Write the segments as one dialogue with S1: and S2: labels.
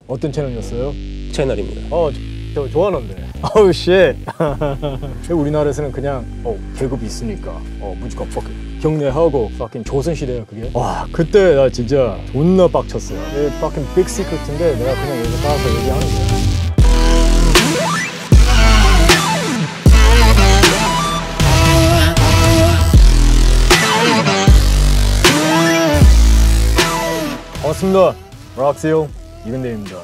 S1: 어떤 채널이었어요?
S2: 채널입니다.
S1: 저 좋아하는데. 어우 쉣. 우리나라에서는 그냥 계급이 있으니까 무조건 경례하고 fucking 조선시대야 그게. 와 그때 나 진짜 존나 빡쳤어요. 이게 fucking 빅 시크릿인데 내가 그냥 여기서 따라서 얘기하는 거야. 반갑습니다. 락스요 이근대입니다.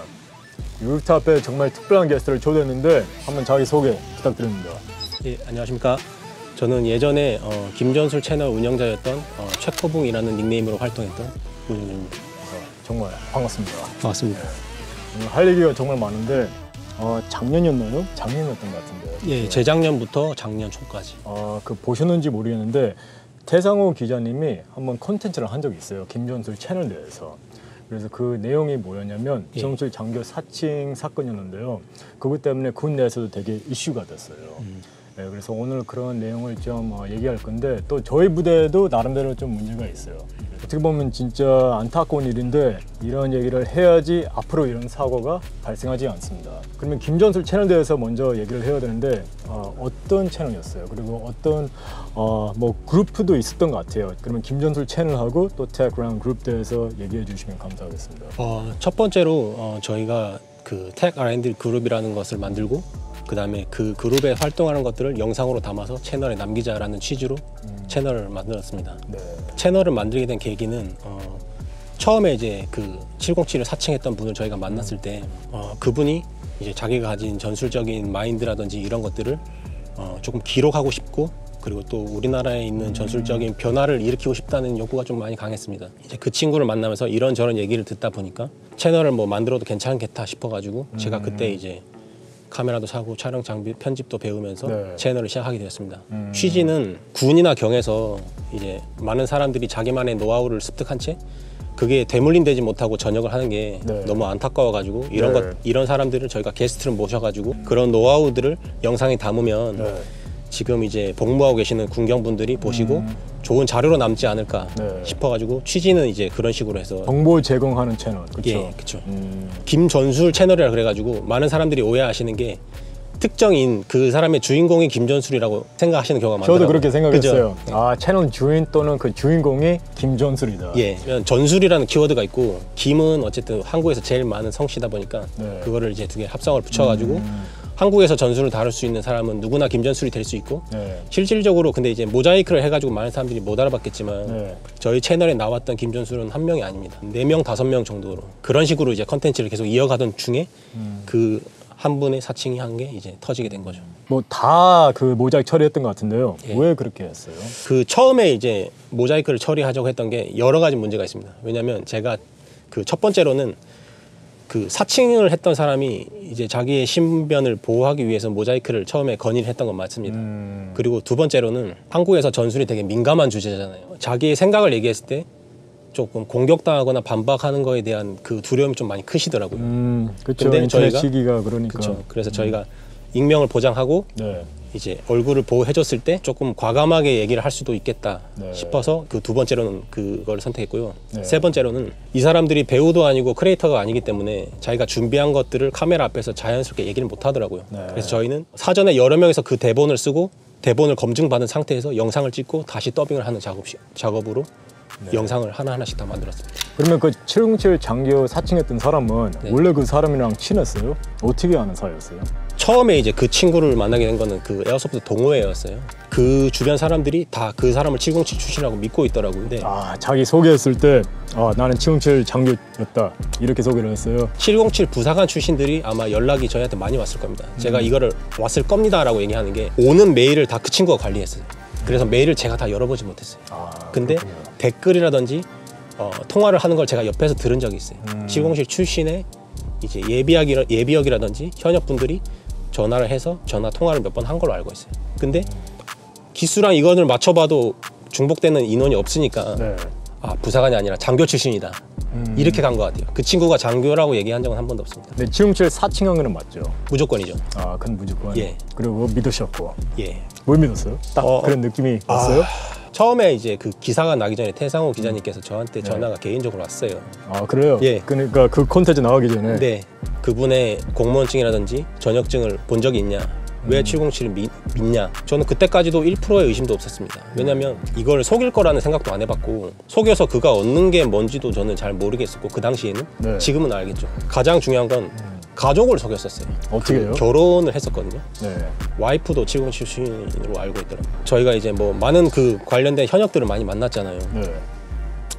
S1: 루프탑에 정말 특별한 게스트를 초대했는데 한번 자기소개 부탁드립니다.
S2: 예, 안녕하십니까. 저는 예전에 김전술 채널 운영자였던 최코붕이라는 닉네임으로 활동했던 문준주입니다.
S1: 정말 반갑습니다.
S2: 반갑습니다.
S1: 할 얘기가 정말 많은데 작년이었나요? 작년이었던 것 같은데.
S2: 예, 재작년부터 작년 초까지.
S1: 그 보셨는지 모르겠는데 태상호 기자님이 한번 콘텐츠를 한 적이 있어요. 김전술 채널 내에서. 그래서 그 내용이 뭐였냐면 김전술 장교 사칭 사건이었는데요. 그것 때문에 군 내에서도 되게 이슈가 됐어요. 네, 그래서 오늘 그런 내용을 좀 얘기할 건데 또 저희 부대도 나름대로 좀 문제가 있어요. 어떻게 보면 진짜 안타까운 일인데 이런 얘기를 해야지 앞으로 이런 사고가 발생하지 않습니다. 그러면 김전술 채널에 대해서 먼저 얘기를 해야 되는데 어떤 채널이었어요? 그리고 어떤 뭐 그룹도 있었던 것 같아요. 그러면 김전술 채널하고 또 테크라는 그룹 대해서 얘기해 주시면 감사하겠습니다.
S2: 첫 번째로 저희가 그 텍 R&D 그룹이라는 것을 만들고 그 다음에 그 그룹에 활동하는 것들을 영상으로 담아서 채널에 남기자라는 취지로 채널을 만들었습니다. 네. 채널을 만들게 된 계기는 처음에 이제 그 707을 사칭했던 분을 저희가 만났을 때 그분이 이제 자기가 가진 전술적인 마인드라든지 이런 것들을 조금 기록하고 싶고 그리고 또 우리나라에 있는 전술적인 변화를 일으키고 싶다는 욕구가 좀 많이 강했습니다. 이제 그 친구를 만나면서 이런저런 얘기를 듣다 보니까 채널을 뭐 만들어도 괜찮겠다 싶어가지고 제가 그때 이제 카메라도 사고 촬영 장비 편집도 배우면서 채널을 시작하게 되었습니다. 취지는 군이나 경에서 이제 많은 사람들이 자기만의 노하우를 습득한 채 그게 되물림되지 못하고 전역을 하는 게 너무 안타까워가지고 이런 사람들을 저희가 게스트를 모셔가지고 그런 노하우들을 영상에 담으면 지금 이제 복무하고 계시는 군경분들이 보시고 좋은 자료로 남지 않을까 싶어가지고 취지는 이제 그런 식으로 해서
S1: 정보 제공하는 채널, 그렇죠?
S2: 예, 그렇죠. 김전술 채널이라 그래가지고 많은 사람들이 오해하시는 게 특정인 그 사람의 주인공이 김전술이라고 생각하시는 경우가 많더라고요.
S1: 저도 그렇게 생각했어요. 채널 주인 또는 그 주인공이 김전술이다.
S2: 예, 전술이라는 키워드가 있고 김은 어쨌든 한국에서 제일 많은 성씨다 보니까 그거를 이제 두 개 합성을 붙여가지고 한국에서 전술을 다룰 수 있는 사람은 누구나 김전술이 될 수 있고 실질적으로 근데 이제 모자이크를 해가지고 많은 사람들이 못 알아봤겠지만 저희 채널에 나왔던 김전술은 한 명이 아닙니다. 4명, 5명 정도로 그런 식으로 이제 컨텐츠를 계속 이어가던 중에 그 한 분의 사칭이 한 게 이제 터지게 된 거죠.
S1: 뭐 다 그 모자이크 처리했던 것 같은데요. 왜 그렇게 했어요?
S2: 그 처음에 이제 모자이크를 처리하자고 했던 게 여러 가지 문제가 있습니다. 왜냐하면 제가 그 첫 번째로는 그 사칭을 했던 사람이 이제 자기의 신변을 보호하기 위해서 모자이크를 처음에 건의를 했던 건 맞습니다. 그리고 두 번째로는 한국에서 전술이 되게 민감한 주제잖아요. 자기의 생각을 얘기했을 때 조금 공격당하거나 반박하는 거에 대한 그 두려움이 좀 많이 크시더라고요.
S1: 그렇죠. 인터넷 저희가, 시기가 그러니까.
S2: 그쵸. 그래서 저희가 익명을 보장하고 이제 얼굴을 보호해줬을 때 조금 과감하게 얘기를 할 수도 있겠다 싶어서 그 두 번째로는 그걸 선택했고요. 세 번째로는 이 사람들이 배우도 아니고 크리에이터가 아니기 때문에 자기가 준비한 것들을 카메라 앞에서 자연스럽게 얘기를 못 하더라고요. 그래서 저희는 사전에 여러 명에서 그 대본을 쓰고 대본을 검증받은 상태에서 영상을 찍고 다시 더빙을 하는 작업으로 영상을 하나하나씩 다 만들었습니다.
S1: 그러면 그 707 장교 사칭했던 사람은 원래 그 사람이랑 친했어요? 어떻게 아는 사이였어요?
S2: 처음에 이제 그 친구를 만나게 된 거는 그 에어소프트 동호회였어요. 그 주변 사람들이 다 그 사람을 707 출신이라고 믿고 있더라고요.
S1: 자기 소개했을 때 나는 707 장교였다 이렇게 소개를 했어요.
S2: 707 부사관 출신들이 아마 연락이 저희한테 많이 왔을 겁니다. 제가 이거를 왔을 겁니다 라고 얘기하는 게 오는 메일을 다 그 친구가 관리했어요. 그래서 메일을 제가 다 열어보지 못했어요. 근데 그렇군요. 댓글이라든지 통화를 하는 걸 제가 옆에서 들은 적이 있어요. 707 출신의 이제 예비역이라든지 현역분들이 전화를 해서 전화 통화를 몇 번 한 걸로 알고 있어요. 근데 기수랑 이건을 맞춰봐도 중복되는 인원이 없으니까 부사관이 아니라 장교 출신이다. 이렇게 간 것 같아요. 그 친구가 장교라고 얘기한 적은 한 번도 없습니다.
S1: 네, 707 사칭한 거는 맞죠?
S2: 무조건이죠.
S1: 그건 무조건. 그리고 믿으셨고.
S2: 뭘
S1: 믿었어요? 딱 그런 느낌이 왔어요?
S2: 처음에 이제 그 기사가 나기 전에 태상호 기자님께서 저한테 전화가 개인적으로 왔어요.
S1: 아 그래요?
S2: 예.
S1: 그러니까 그 콘텐츠 나가기 전에.
S2: 네. 그분의 공무원증이라든지 전역증을 본 적이 있냐? 왜 707을 믿냐? 저는 그때까지도 1%의 의심도 없었습니다. 왜냐면 이걸 속일 거라는 생각도 안 해봤고 속여서 그가 얻는 게 뭔지도 저는 잘 모르겠었고 그 당시에는
S1: 네.
S2: 지금은 알겠죠. 가장 중요한 건 가족을 속였었어요.
S1: 어떻게 해요?
S2: 결혼을 했었거든요.
S1: 네.
S2: 와이프도 707 출신으로 알고 있더라고요. 저희가 이제 뭐 많은 그 관련된 현역들을 많이 만났잖아요.
S1: 네.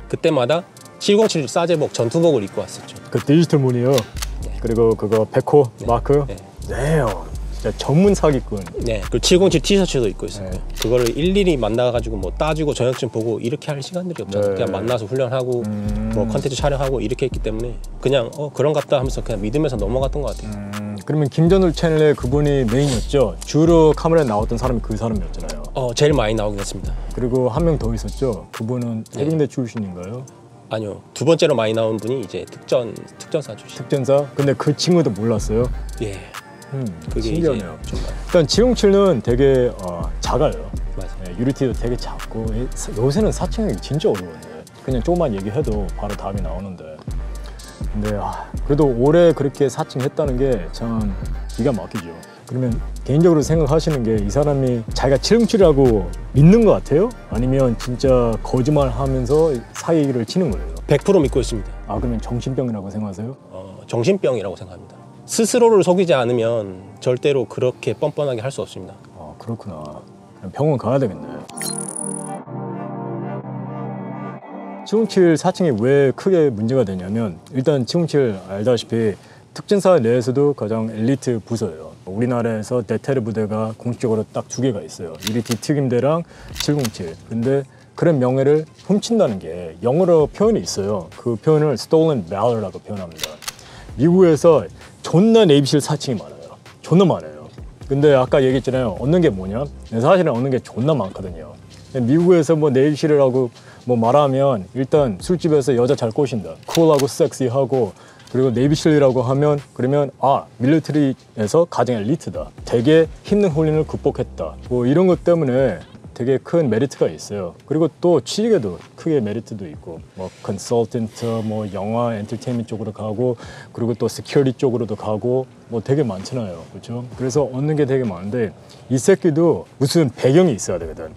S2: 그때마다 707 싸제복 전투복을 입고 왔었죠.
S1: 그 디지털 문이요.
S2: 네.
S1: 그리고 그거 백호 마크.
S2: 네.
S1: 네요. 진짜 전문 사기꾼.
S2: 네, 그 707 티셔츠도 입고 있었고요.
S1: 네.
S2: 그거를 일일이 만나가지고 뭐 따지고 저녁쯤 보고 이렇게 할 시간들이 없잖아요.
S1: 네.
S2: 그냥 만나서 훈련하고 뭐 컨텐츠 촬영하고 이렇게 했기 때문에 그냥 그런갑다 하면서 그냥 믿으면서 넘어갔던 것 같아요.
S1: 그러면 김전술 채널에 그분이 메인이었죠. 주로 카메라에 나왔던 사람이 그 사람이었잖아요.
S2: 제일 많이 나오긴 했습니다.
S1: 그리고 한 명 더 있었죠. 그분은 해병대 출신인가요?
S2: 아니요, 두 번째로 많이 나온 분이 이제 특전사 출신.
S1: 특전사? 근데 그 친구도 몰랐어요.
S2: 예, 그게
S1: 신기하네요.
S2: 이제 정말
S1: 일단 707은 되게 작아요.
S2: 맞아요.
S1: 네, 유리티도 되게 작고 요새는 사칭하기 진짜 어려운데 그냥 조금만 얘기해도 바로 답이 나오는데 근데 그래도 올해 그렇게 사칭했다는 게 참 기가 막히죠. 그러면 개인적으로 생각하시는 게 이 사람이 자기가 707이라고 믿는 것 같아요? 아니면 진짜 거짓말하면서 사기를 치는 거예요?
S2: 100% 믿고 있습니다.
S1: 그러면 정신병이라고 생각하세요?
S2: 정신병이라고 생각합니다. 스스로를 속이지 않으면 절대로 그렇게 뻔뻔하게 할 수 없습니다.
S1: 그렇구나. 병원 가야 되겠네. 707 사칭이 왜 크게 문제가 되냐면 일단 707 알다시피 특전사 내에서도 가장 엘리트 부서예요. 우리나라에서 대테르 부대가 공식적으로 딱 두 개가 있어요. 유리티 특임대랑 707. 근데 그런 명예를 훔친다는 게 영어로 표현이 있어요. 그 표현을 stolen valor라고 표현합니다. 미국에서 존나 네이비실 사칭이 많아요. 존나 많아요. 근데 아까 얘기했잖아요. 얻는 게 뭐냐? 사실은 얻는 게 존나 많거든요. 미국에서 뭐 네이비실이라고 뭐 말하면 일단 술집에서 여자 잘 꼬신다. 쿨하고 섹시하고 그리고 네이비실이라고 하면 그러면 밀리터리에서 가장 엘리트다. 되게 힘든 훈련을 극복했다. 뭐 이런 것 때문에 되게 큰 메리트가 있어요. 그리고 또 취직에도 크게 메리트도 있고 뭐 컨설턴트, 뭐 영화, 엔터테인먼트 쪽으로 가고 그리고 또 시큐리티 쪽으로도 가고 뭐 되게 많잖아요. 그렇죠? 그래서 얻는 게 되게 많은데 이 새끼도 무슨 배경이 있어야 되거든.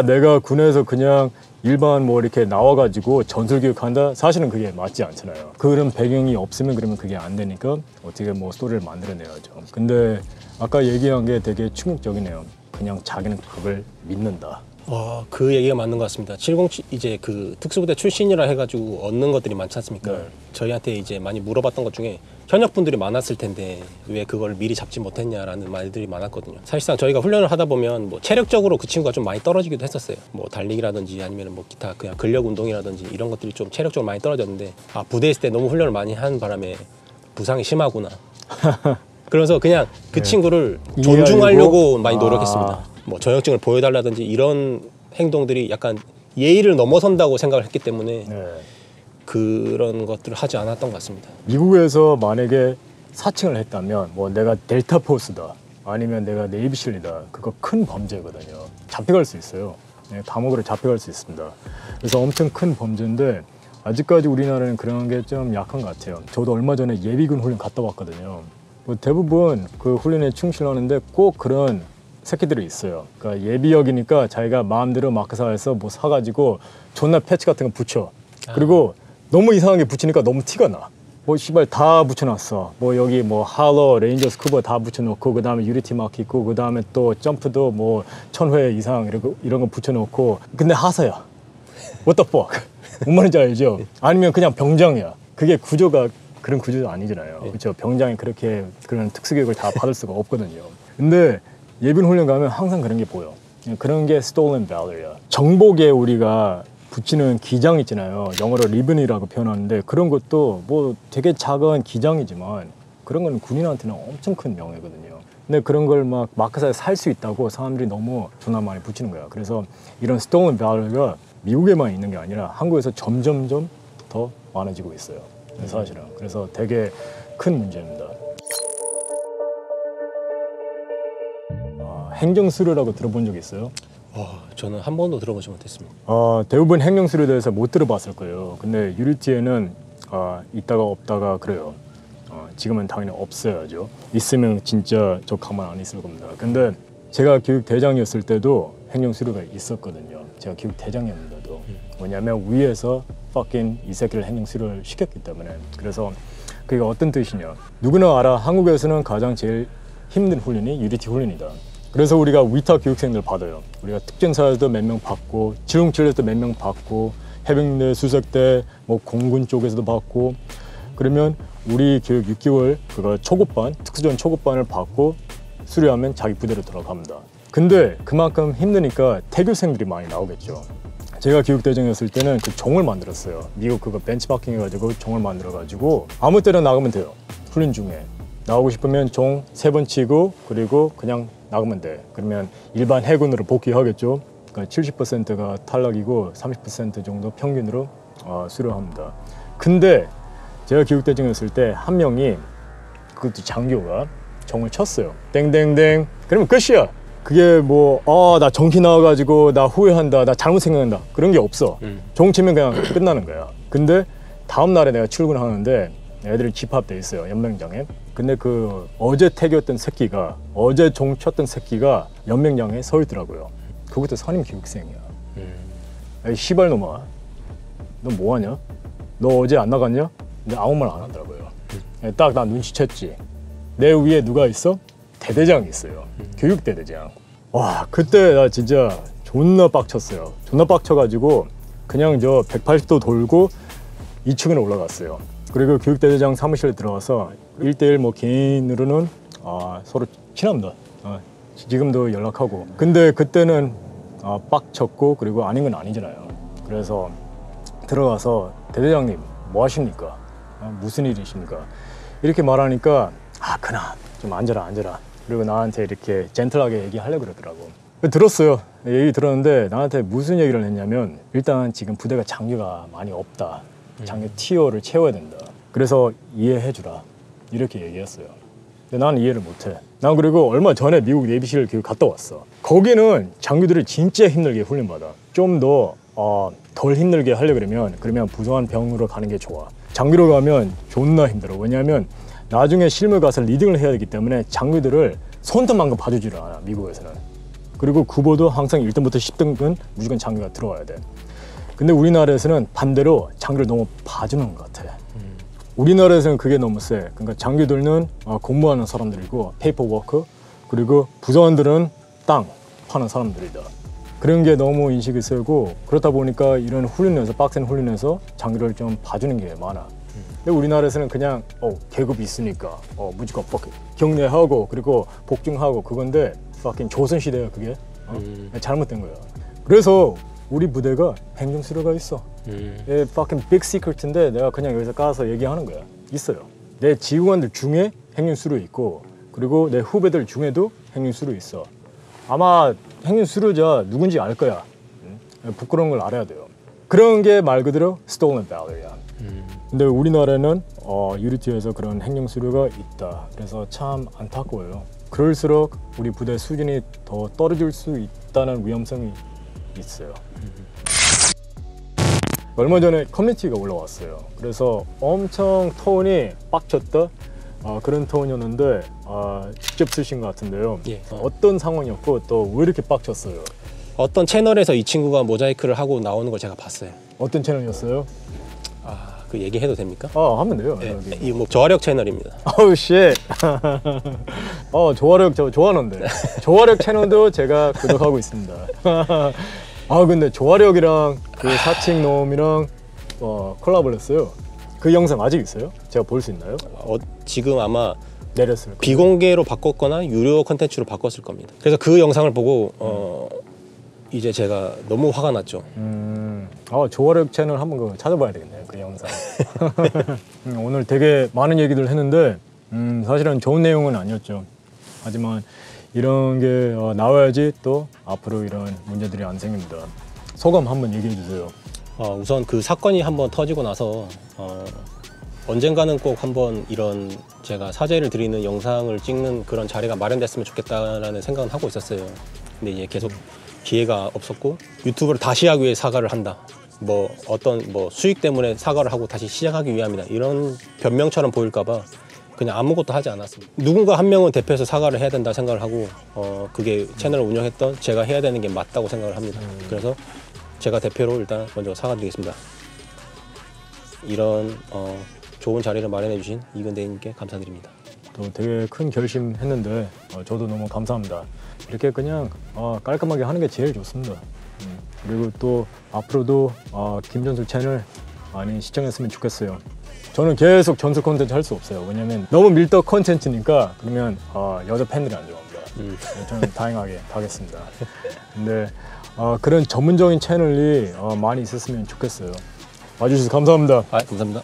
S1: 내가 군에서 그냥 일반 뭐 이렇게 나와가지고 전술교육한다? 사실은 그게 맞지 않잖아요. 그런 배경이 없으면 그러면 그게 안 되니까 어떻게 뭐 스토리를 만들어내야죠. 근데 아까 얘기한 게 되게 충격적이네요. 그냥 자기는 그걸 믿는다.
S2: 그 얘기가 맞는 것 같습니다. 707 이제 그 특수부대 출신이라 해가지고 얻는 것들이 많지 않습니까?
S1: 네.
S2: 저희한테 이제 많이 물어봤던 것 중에 현역분들이 많았을 텐데 왜 그걸 미리 잡지 못했냐라는 말들이 많았거든요. 사실상 저희가 훈련을 하다 보면 뭐 체력적으로 그 친구가 좀 많이 떨어지기도 했었어요. 뭐 달리기라든지 아니면 뭐 기타 그냥 근력 운동이라든지 이런 것들이 좀 체력적으로 많이 떨어졌는데 부대에 있을 때 너무 훈련을 많이 한 바람에 부상이 심하구나. 그래서 그냥 그 친구를 존중하려고 많이 노력했습니다. 뭐 저녁증을 보여달라든지 이런 행동들이 약간 예의를 넘어선다고 생각을 했기 때문에 그런 것들을 하지 않았던 것 같습니다.
S1: 미국에서 만약에 사칭을 했다면 뭐 내가 델타 포스다 아니면 내가 네이비실이다 그거 큰 범죄거든요. 잡혀갈 수 있어요. 감옥으로 잡혀갈 수 있습니다. 그래서 엄청 큰 범죄인데 아직까지 우리나라는 그런 게 좀 약한 것 같아요. 저도 얼마 전에 예비군 훈련 갔다 왔거든요. 뭐 대부분 그 훈련에 충실하는데 꼭 그런 새끼들이 있어요. 그러니까 예비역이니까 자기가 마음대로 마크사에서 뭐 사가지고 존나 패치 같은 거 붙여. 그리고 너무 이상하게 붙이니까 너무 티가 나. 뭐 씨발 다 붙여놨어. 뭐 여기 뭐 할로, 레인저 스쿠버 다 붙여놓고 그 다음에 유리티 마크 있고 그 다음에 또 점프도 뭐 1000회 이상 이런 거 붙여놓고 근데 하사야. What the fuck? 뭔 말인지 알죠? 아니면 그냥 병장이야. 그게 구조가 그런 구조도 아니잖아요. 그렇죠? 병장이 그렇게 그런 특수교육을 다 받을 수가 없거든요. 근데 예비군 훈련 가면 항상 그런 게 보여. 그런 게 stolen valor이야. 정복에 우리가 붙이는 기장 있잖아요. 영어로 리본이라고 표현하는데 그런 것도 뭐 되게 작은 기장이지만 그런 건 군인한테는 엄청 큰 명예거든요. 근데 그런 걸 막 마크사에 살 수 있다고 사람들이 너무 존나 많이 붙이는 거야. 그래서 이런 stolen valor가 미국에만 있는 게 아니라 한국에서 점점점 더 많아지고 있어요. 사실은. 그래서 되게 큰 문제입니다. 행정수료라고 들어본 적 있어요?
S2: 저는 한 번도 들어보지 못했습니다.
S1: 대부분 행정수료에 대해서 못 들어봤을 거예요. 근데 유리티에는 있다가 없다가 그래요. 지금은 당연히 없어야죠. 있으면 진짜 저 가만 안 있을 겁니다. 근데 제가 교육대장이었을 때도 행정수료가 있었거든요. 제가 교육대장이었는데도. 뭐냐면 위에서 fucking 이 새끼를 행정수료를 시켰기 때문에. 그래서 그게 어떤 뜻이냐. 누구나 알아. 한국에서는 가장 제일 힘든 훈련이 유리티 훈련이다. 그래서 우리가 위탁 교육생들 받아요. 우리가 특전사에도 몇 명 받고 지름길에도 몇 명 받고 해병대, 수색대, 뭐 공군 쪽에서도 받고 그러면 우리 교육 6개월 그거 초급반, 특수전 초급반을 받고 수료하면 자기 부대로 돌아갑니다. 근데 그만큼 힘드니까 태교생들이 많이 나오겠죠. 제가 교육대장이었을 때는 그 종을 만들었어요. 미국 그거 벤치마킹 해가지고 종을 만들어가지고 아무 때나 나가면 돼요. 훈련 중에. 나오고 싶으면 종 3번 치고 그리고 그냥 나가면 돼. 그러면 일반 해군으로 복귀하겠죠. 그러니까 70%가 탈락이고 30% 정도 평균으로 수료합니다. 근데 제가 교육대장이었을 때 한 명이 그것도 장교가 종을 쳤어요. 땡땡땡. 그러면 끝이야. 그게 뭐 나 정시 나와가지고 나 후회한다. 나 잘못 생각한다. 그런 게 없어. 종 치면 그냥 끝나는 거야. 근데 다음 날에 내가 출근하는데 애들이 집합돼 있어요. 연맹장에. 근데 그 어제 태교했던 새끼가 어제 종 쳤던 새끼가 연맹장에 서 있더라고요. 그것도 선임 교육생이야. 에이 씨발놈아, 너 뭐하냐? 너 어제 안 나갔냐? 근데 아무 말 안 하더라고요. 딱 나 눈치챘지. 내 위에 누가 있어? 대대장이 있어요. 교육대대장. 와, 그때 나 진짜 존나 빡쳤어요. 존나 빡쳐가지고 그냥 저 180도 돌고 2층으로 올라갔어요. 그리고 교육대대장 사무실에 들어가서 1대1 뭐 개인으로는 서로 친합니다. 지금도 연락하고. 근데 그때는 빡쳤고 그리고 아닌 건 아니잖아요. 그래서 들어가서 대대장님 뭐 하십니까? 무슨 일이십니까? 이렇게 말하니까 그나 좀 앉아라. 그리고 나한테 이렇게 젠틀하게 얘기하려고 그러더라고. 들었어요. 얘기 들었는데 나한테 무슨 얘기를 했냐면 일단 지금 부대가 장교가 많이 없다. 장교 티어를 채워야 된다. 그래서 이해해주라. 이렇게 얘기했어요. 근데 난 이해를 못해. 난 그리고 얼마 전에 미국 내비실 교육 갔다 왔어. 거기는 장교들이 진짜 힘들게 훈련받아. 좀 더 덜 힘들게 하려고 그러면 부정한 병으로 가는 게 좋아. 장교로 가면 존나 힘들어. 왜냐하면 나중에 실무 가서 리딩을 해야 되기 때문에 장교들을 손톱만큼 봐주지를 않아. 미국에서는. 그리고 구보도 항상 1등부터 10등은 무조건 장교가 들어와야 돼. 근데 우리나라에서는 반대로 장교를 너무 봐주는 것 같아. 우리나라에서는 그게 너무 세. 그러니까 장교들은 공부하는 사람들이고 페이퍼워크, 그리고 부사관들은 땅 파는 사람들이다. 그런 게 너무 인식이 세고 그렇다 보니까 이런 훈련에서 빡센 훈련에서 장교를 좀 봐주는 게 많아. 근데 우리나라에서는 그냥 계급이 있으니까 무조건 경례하고 그리고 복종하고 그건데 조선시대야 그게. 잘못된 거야. 그래서 우리 부대가 행정수료가 있어. 빅 시크릿인데 내가 그냥 여기서 까서 얘기하는 거야. 있어요. 내 지휘관들 중에 행정수료 있고 그리고 내 후배들 중에도 행정수료 있어. 아마 행정수료자 누군지 알 거야. 부끄러운 걸 알아야 돼요. 그런 게 말 그대로 stolen valor야. 근데 우리나라는 유리티에서 그런 행정수료가 있다. 그래서 참 안타까워요. 그럴수록 우리 부대 수준이 더 떨어질 수 있다는 위험성이 있어요. 얼마 전에 커뮤니티가 올라왔어요. 그래서 엄청 톤이 빡쳤다 그런 톤이었는데 직접 쓰신 것 같은데요.
S2: 예.
S1: 어떤 상황이었고 또 왜 이렇게 빡쳤어요?
S2: 어떤 채널에서 이 친구가 모자이크를 하고 나오는 걸 제가 봤어요.
S1: 어떤 채널이었어요?
S2: 그 얘기해도 됩니까?
S1: 하면 돼요.
S2: 네, 이 뭐 저화력 채널입니다.
S1: 어우 씨. 조화력 저 좋아하는데. 조화력 채널도 제가 구독하고 있습니다. 근데 조화력이랑 그 사칭 놈이랑 콜라보를 했어요. 그 영상 아직 있어요? 제가 볼 수 있나요?
S2: 지금 아마
S1: 내렸을 거예요.
S2: 비공개로 바꿨거나 유료 컨텐츠로 바꿨을 겁니다. 그래서 그 영상을 보고 이제 제가 너무 화가 났죠.
S1: 조화력 채널 한번 찾아봐야 되겠네요. 그 영상. 오늘 되게 많은 얘기들 했는데 사실은 좋은 내용은 아니었죠. 하지만 이런 게 나와야지 또 앞으로 이런 문제들이 안 생깁니다. 소감 한번 얘기해 주세요.
S2: 우선 그 사건이 한번 터지고 나서 언젠가는 꼭 한번 이런 제가 사죄를 드리는 영상을 찍는 그런 자리가 마련됐으면 좋겠다라는 생각은 하고 있었어요. 근데 이제 계속 기회가 없었고 유튜브를 다시 하기 위해 사과를 한다. 뭐 어떤 뭐 수익 때문에 사과를 하고 다시 시작하기 위함이다. 이런 변명처럼 보일까봐 그냥 아무것도 하지 않았습니다. 누군가 한 명은 대표해서 사과를 해야 된다 생각을 하고 그게 채널을 운영했던 제가 해야 되는 게 맞다고 생각을 합니다. 그래서 제가 대표로 일단 먼저 사과드리겠습니다. 이런 좋은 자리를 마련해 주신 이근대님께 감사드립니다.
S1: 또 되게 큰 결심했는데 저도 너무 감사합니다. 이렇게 그냥 깔끔하게 하는 게 제일 좋습니다. 그리고 또 앞으로도 김전술 채널 많이 시청했으면 좋겠어요. 저는 계속 전술 콘텐츠 할 수 없어요. 왜냐면 너무 밀떡 콘텐츠니까 그러면 여자 팬들이 안 좋아합니다. 저는 다양하게 가겠습니다. 근데 그런 전문적인 채널이 많이 있었으면 좋겠어요. 와주셔서 감사합니다.
S2: 감사합니다.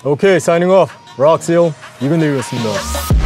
S1: 오케이, 사이닝 오프. 락스요 이근대였습니다.